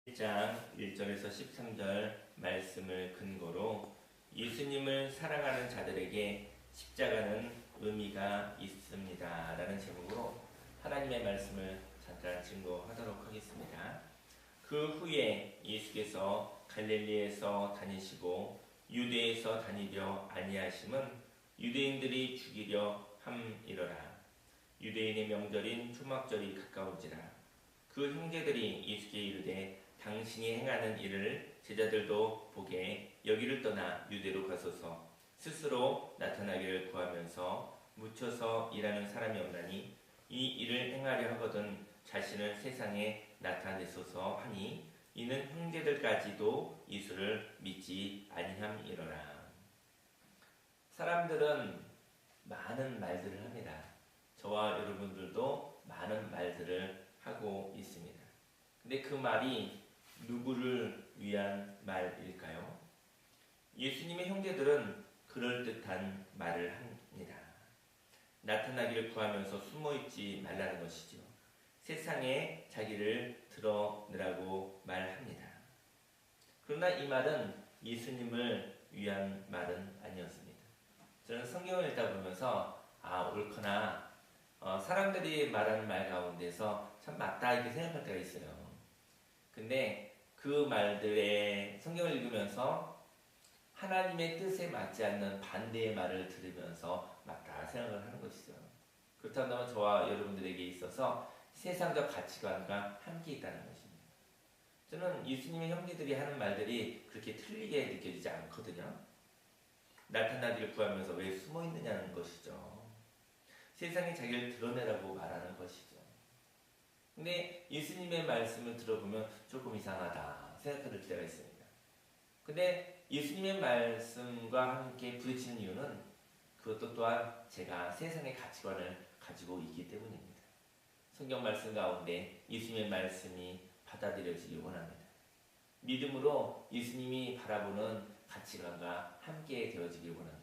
1장 1절에서 13절 말씀을 근거로 예수님을 사랑하는 자들에게 십자가는 의미가 있습니다 라는 제목으로 하나님의 말씀을 잠깐 증거하도록 하겠습니다. 그 후에 예수께서 갈릴리에서 다니시고 유대에서 다니려 아니하심은 유대인들이 죽이려 함이러라. 유대인의 명절인 초막절이 가까운지라. 그 형제들이 예수께 이르되 당신이 행하는 일을 제자들도 보게 여기를 떠나 유대로 가소서. 스스로 나타나기를 구하면서 묻혀서 일하는 사람이 없나니 이 일을 행하려 하거든 자신을 세상에 나타내소서 하니 이는 형제들까지도 예수를 믿지 아니함이러라. 사람들은 많은 말들을 합니다. 저와 여러분들도 많은 말들을 하고 있습니다. 근데 그 말이 누구를 위한 말일까요? 예수님의 형제들은 그럴듯한 말을 합니다. 나타나기를 구하면서 숨어있지 말라는 것이죠. 세상에 자기를 드러내라고 말합니다. 그러나 이 말은 예수님을 위한 말은 아니었습니다. 저는 성경을 읽다 보면서 옳거나 사람들이 말하는 말 가운데서 참 맞다 이렇게 생각할 때가 있어요. 근데 그 말들의 성경을 읽으면서 하나님의 뜻에 맞지 않는 반대의 말을 들으면서 맞다 생각을 하는 것이죠. 그렇다면 저와 여러분들에게 있어서 세상적 가치관과 함께 있다는 것입니다. 저는 예수님의 형제들이 하는 말들이 그렇게 틀리게 느껴지지 않거든요. 나타나기를 구하면서 왜 숨어 있느냐는 것이죠. 세상에 자기를 드러내라고 말하는 것이죠. 근데 예수님의 말씀을 들어보면 조금 이상하다 생각할 때가 있습니다. 근데 예수님의 말씀과 함께 부딪히는 이유는 그것도 또한 제가 세상의 가치관을 가지고 있기 때문입니다. 성경 말씀 가운데 예수님의 말씀이 받아들여지길 원합니다. 믿음으로 예수님이 바라보는 가치관과 함께 되어지길 원합니다.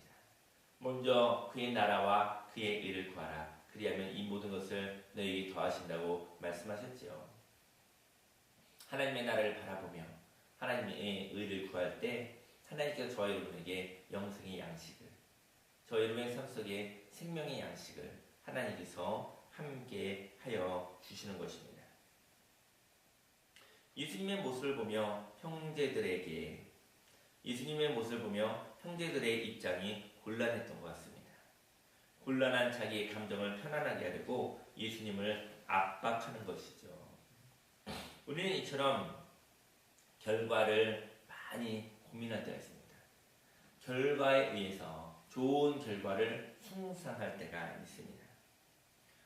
먼저 그의 나라와 그의 의를 구하라. 그리하면 이 모든 것을 너희에게 더하신다고 말씀하셨지요. 하나님의 나라를 바라보며 하나님의 의를 구할 때 하나님께서 저와 여러분에게 영생의 양식을, 저와 여러분의 삶 속에 생명의 양식을 하나님께서 함께 하여 주시는 것입니다. 예수님의 모습을 보며 형제들의 입장이 곤란했던 것 같습니다. 곤란한 자기의 감정을 편안하게 하려고 예수님을 압박하는 것이죠. 우리는 이처럼 결과를 많이 고민할 때가 있습니다. 결과에 의해서 좋은 결과를 숭상할 때가 있습니다.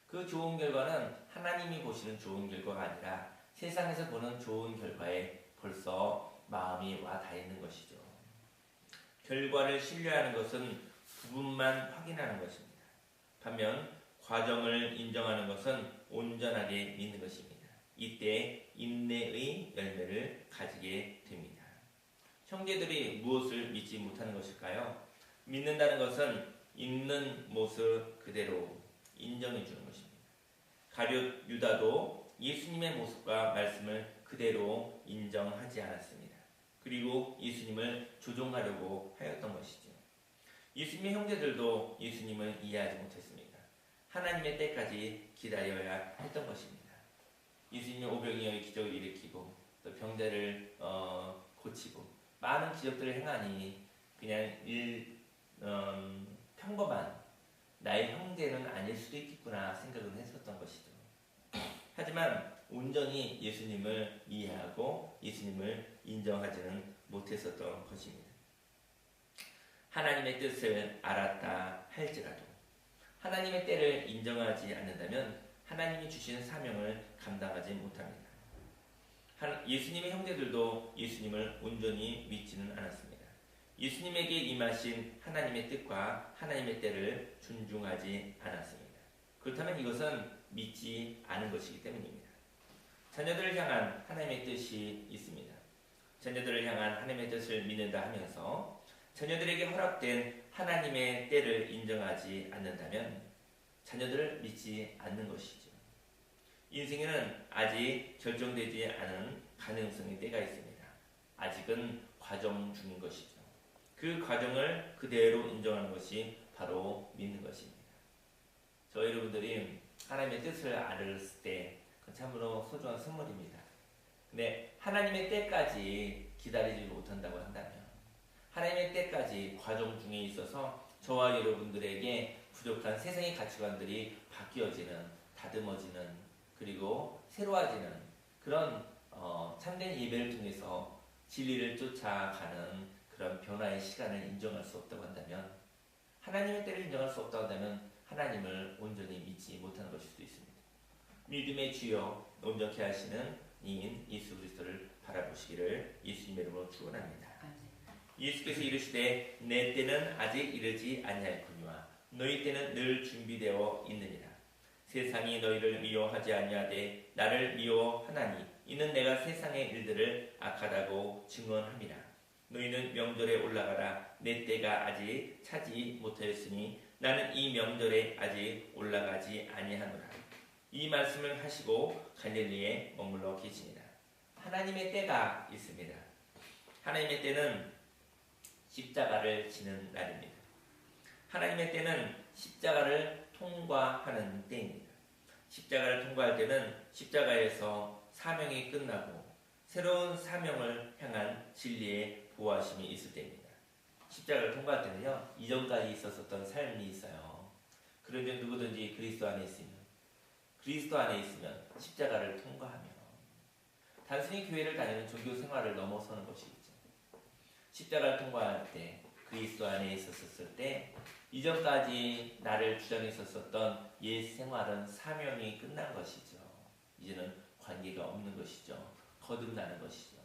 그 좋은 결과는 하나님이 보시는 좋은 결과가 아니라 세상에서 보는 좋은 결과에 벌써 마음이 와 닿아 있는 것이죠. 결과를 신뢰하는 것은 부분만 확인하는 것입니다. 반면 과정을 인정하는 것은 온전하게 믿는 것입니다. 이때 인내의 열매를 가지게 됩니다. 형제들이 무엇을 믿지 못하는 것일까요? 믿는다는 것은 있는 모습 그대로 인정해 주는 것입니다. 가룟 유다도 예수님의 모습과 말씀을 그대로 인정하지 않았습니다. 그리고 예수님을 조종하려고 하였던 것이죠. 예수님의 형제들도 예수님을 이해하지 못했습니다. 하나님의 때까지 기다려야 했던 것입니다. 예수님이 오병이어의 기적을 일으키고 또 병자를 고치고 많은 기적들을 행하니 그냥 평범한 나의 형제는 아닐 수도 있겠구나 생각은 했었던 것이죠. 하지만 온전히 예수님을 이해하고 예수님을 인정하지는 못했었던 것입니다. 하나님의 뜻을 알았다 할지라도 하나님의 때를 인정하지 않는다면 하나님이 주신 사명을 감당하지 못합니다. 예수님의 형제들도 예수님을 온전히 믿지는 않았습니다. 예수님에게 임하신 하나님의 뜻과 하나님의 때를 존중하지 않았습니다. 그렇다면 이것은 믿지 않은 것이기 때문입니다. 자녀들을 향한 하나님의 뜻이 있습니다. 자녀들을 향한 하나님의 뜻을 믿는다 하면서 자녀들에게 허락된 하나님의 때를 인정하지 않는다면 자녀들을 믿지 않는 것이죠. 인생에는 아직 결정되지 않은 가능성의 때가 있습니다. 아직은 과정 중인 것이죠. 그 과정을 그대로 인정하는 것이 바로 믿는 것입니다. 저 여러분들이 하나님의 뜻을 알았을 때 그건 참으로 소중한 선물입니다. 근데 하나님의 때까지 기다리지 못한다고 한다면, 하나님의 때까지 과정 중에 있어서 저와 여러분들에게 부족한 세상의 가치관들이 바뀌어지는, 다듬어지는, 그리고 새로워지는 그런 참된 예배를 통해서 진리를 쫓아가는 그런 변화의 시간을 인정할 수 없다고 한다면, 하나님의 때를 인정할 수 없다고 한다면 하나님을 온전히 믿지 못하는 것일 수도 있습니다. 믿음의 주여 온전케 하시는 이인 예수 그리스도를 바라보시기를 예수님의 이름으로 축원합니다. 예수께서 이르시되 내 때는 아직 이르지 아니하였거니와 너희 때는 늘 준비되어 있느니라. 세상이 너희를 미워하지 아니하되 나를 미워하나니 이는 내가 세상의 일들을 악하다고 증언함이라. 너희는 명절에 올라가라. 내 때가 아직 차지 못하였으니 나는 이 명절에 아직 올라가지 아니하노라. 이 말씀을 하시고 갈릴리에 머물러 계십니다. 하나님의 때가 있습니다. 하나님의 때는 십자가를 지는 날입니다. 하나님의 때는 십자가를 통과하는 때입니다. 십자가를 통과할 때는 십자가에서 사명이 끝나고 새로운 사명을 향한 진리의 보호하심이 있을 때입니다. 십자가를 통과할 때는요, 이전까지 있었던 삶이 있어요. 그런데 누구든지 그리스도 안에 있으면 십자가를 통과하며 단순히 교회를 다니는 종교 생활을 넘어서는 것이겠죠. 십자가를 통과할 때, 그리스도 안에 있었을 때 이전까지 나를 주장했었던 옛 생활은 사명이 끝난 것이죠. 이제는 관계가 없는 것이죠. 거듭나는 것이죠.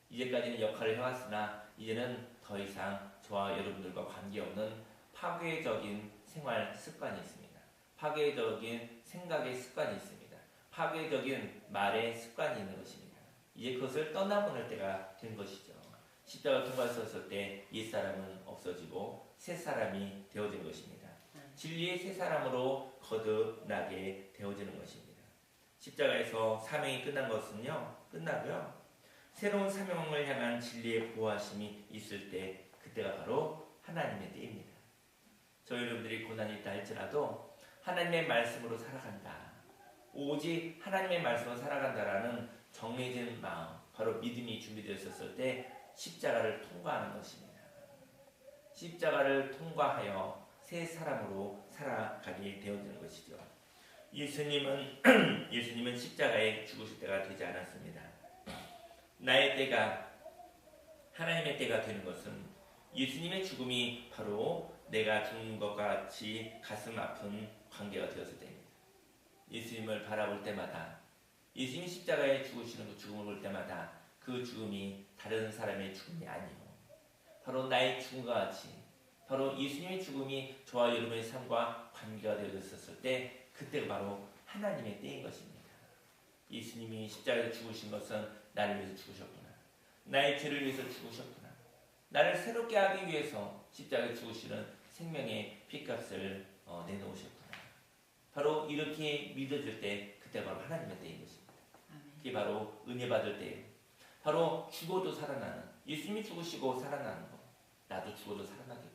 이제까지는 역할을 해왔으나 이제는 더 이상 저와 여러분들과 관계없는 파괴적인 생활 습관이 있습니다. 파괴적인 생각의 습관이 있습니다. 파괴적인 말의 습관이 있는 것입니다. 이제 그것을 떠나보낼 때가 된 것이죠. 십자가를 통과했었을 때 옛사람은 없어지고 새사람이 되어지는 것입니다. 진리의 새사람으로 거듭나게 되어지는 것입니다. 십자가에서 사명이 끝난 것은요, 끝나고요. 새로운 사명을 향한 진리의 보호하심이 있을 때, 그때가 바로 하나님의 때입니다. 저희 여러분들이 고난이 있다 할지라도 하나님의 말씀으로 살아간다, 오직 하나님의 말씀으로 살아간다라는 정해진 마음, 바로 믿음이 준비되어 있었을 때 십자가를 통과하는 것입니다. 십자가를 통과하여 새 사람으로 살아가게 되어지는 것이죠. 예수님은 십자가에 죽으실 때가 되지 않았습니다. 나의 때가 하나님의 때가 되는 것은 예수님의 죽음이 바로 내가 죽는 것 같이 가슴 아픈 관계가 되었을 때입니다. 예수님을 바라볼 때마다, 예수님이 십자가에 죽으시는 그 죽음을 볼 때마다 그 죽음이 다른 사람의 죽음이 아니요, 바로 나의 죽음과 같이, 바로 예수님의 죽음이 저와 여러분의 삶과 관계가 되어졌을 때, 그때가 바로 하나님의 때인 것입니다. 예수님이 십자가에서 죽으신 것은 나를 위해서 죽으셨구나, 나의 죄를 위해서 죽으셨구나, 나를 새롭게 하기 위해서 십자가에 죽으시는 생명의 핏값을 내놓으셨구나. 바로 이렇게 믿어질 때, 그때 바로 하나님의 때인 것입니다. 그게 바로 은혜 받을 때예요. 바로 죽어도 살아나는, 예수님이 죽으시고 살아나는 것, 나도 죽어도 살아나겠구나.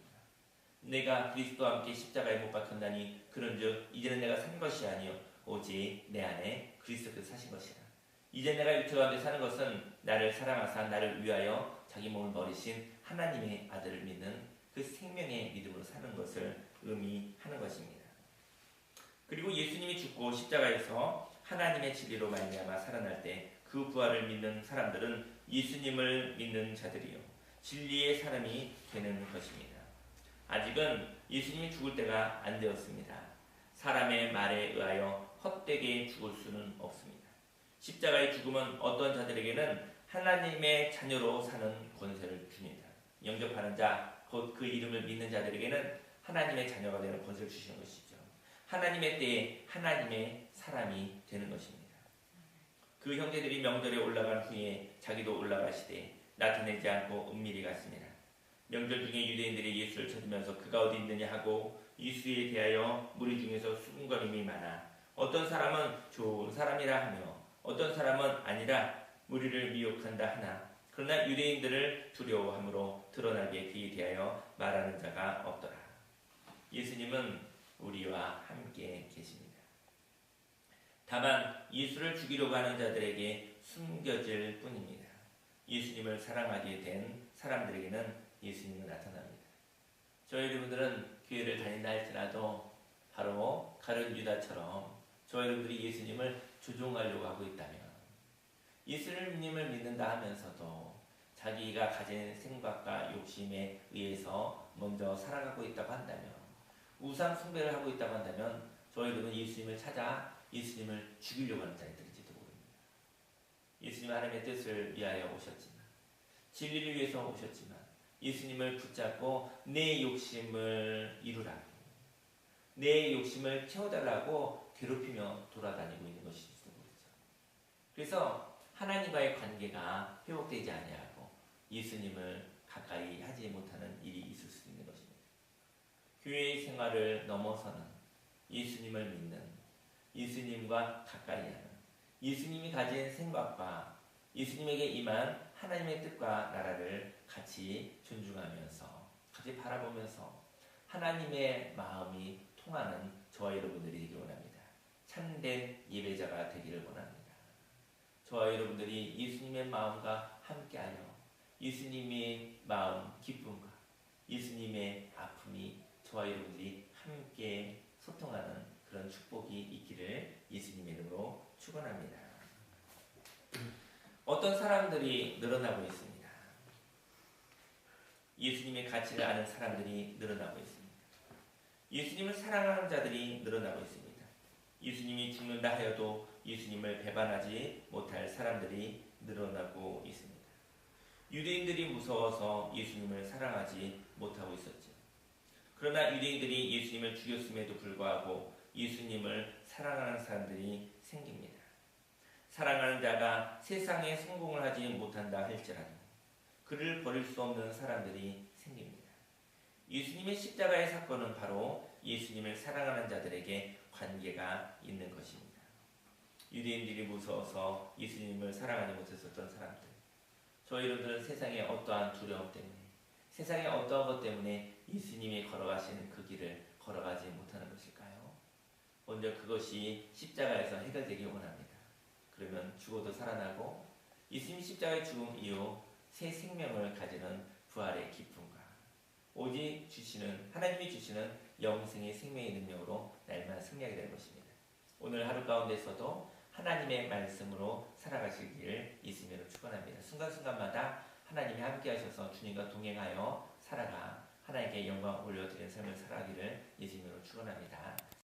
내가 그리스도와 함께 십자가에 못 박혔나니 그런즉 이제는 내가 산 것이 아니요 오직 내 안에 그리스도께서 사신 것이라. 이제 내가 육체 가운데 사는 것은 나를 사랑하사 나를 위하여 자기 몸을 버리신 하나님의 아들을 믿는 그 생명의 믿음으로 사는 것을 의미하는 것입니다. 그리고 예수님이 죽고 십자가에서 하나님의 진리로 말미암아 살아날 때 그 부활을 믿는 사람들은 예수님을 믿는 자들이요 진리의 사람이 되는 것입니다. 아직은 예수님이 죽을 때가 안 되었습니다. 사람의 말에 의하여 헛되게 죽을 수는 없습니다. 십자가의 죽음은 어떤 자들에게는 하나님의 자녀로 사는 권세를 줍니다. 영접하는 자, 곧 그 이름을 믿는 자들에게는 하나님의 자녀가 되는 권세를 주시는 것이죠. 하나님의 때에 하나님의 사람이 되는 것입니다. 그 형제들이 명절에 올라간 후에 자기도 올라가시되 나타내지 않고 은밀히 갔습니다. 명절 중에 유대인들이 예수를 찾으면서 그가 어디 있느냐 하고 예수에 대하여 무리 중에서 수군거림이 많아 어떤 사람은 좋은 사람이라 하며 어떤 사람은 아니라 무리를 미혹한다 하나 그러나 유대인들을 두려워함으로 드러나게 그에 대하여 말하는 자가 없더라. 예수님은 우리와 함께 계십니다. 다만 예수를 죽이려고 하는 자들에게 숨겨질 뿐입니다. 예수님을 사랑하게 된 사람들에게는 예수님은 나타납니다. 저희 여러분들은 교회를 다닌다 할지라도 바로 가룟 유다처럼 저희 여러분들이 예수님을 조종하려고 하고 있다면, 예수님을 믿는다 하면서도 자기가 가진 생각과 욕심에 의해서 먼저 살아가고 있다고 한다면, 우상 숭배를 하고 있다고 한다면 저희들은 예수님을 찾아 예수님을 죽이려고 하는 자들일지도 모릅니다. 예수님은 하나님의 뜻을 위하여 오셨지만, 진리를 위해서 오셨지만 예수님을 붙잡고 내 욕심을 이루라고, 내 욕심을 채워달라고 괴롭히며 돌아다니고 있는 것일지도 모르죠. 그래서 하나님과의 관계가 회복되지 아니하고 예수님을 가까이 하지 못하는 일이 있을 수 있는 것입니다. 교회의 생활을 넘어서는 예수님을 믿는, 예수님과 가까이 하는, 예수님이 가진 생각과 예수님에게 임한 하나님의 뜻과 나라를 같이 존중하면서, 같이 바라보면서 하나님의 마음이 통하는 저와 여러분들이 되기를 원합니다. 참된 예배자가 되기를 원합니다. 저와 여러분들이 예수님의 마음과 함께하여 예수님의 마음 기쁨과 예수님의 아픔이 저와 여러분들이 함께 소통하는 그런 축복이 있기를 예수님의 이름으로 축원합니다. 어떤 사람들이 늘어나고 있습니다. 예수님의 가치를 아는 사람들이 늘어나고 있습니다. 예수님을 사랑하는 자들이 늘어나고 있습니다. 예수님이 죽는다 하여도 예수님을 배반하지 못할 사람들이 늘어나고 있습니다. 유대인들이 무서워서 예수님을 사랑하지 못하고 있었죠. 그러나 유대인들이 예수님을 죽였음에도 불구하고 예수님을 사랑하는 사람들이 생깁니다. 사랑하는 자가 세상에 성공을 하지 못한다 할지라도 그를 버릴 수 없는 사람들이 생깁니다. 예수님의 십자가의 사건은 바로 예수님을 사랑하는 자들에게 관계가 있는 것입니다. 유대인들이 무서워서 예수님을 사랑하지 못했었던 사람들, 저희 여러분들은 세상의 어떠한 두려움 때문에, 세상의 어떠한 것 때문에 예수님이 걸어가신 그 길을 걸어가지 못하는 것일까요? 먼저 그것이 십자가에서 해결되기 원합니다. 그러면 죽어도 살아나고 예수님 십자가의 죽음 이후 새 생명을 가지는 부활의 기쁨과 오직 주시는, 하나님이 주시는 영생의 생명의 능력으로 날마다 승리하게 될 것입니다. 오늘 하루 가운데서도 하나님의 말씀으로 살아가시기를 예수님으로 축원합니다. 순간순간마다 하나님이 함께 하셔서 주님과 동행하여 살아가 하나님께 영광 올려드리는 삶을 살아가기를 예수님으로 축원합니다.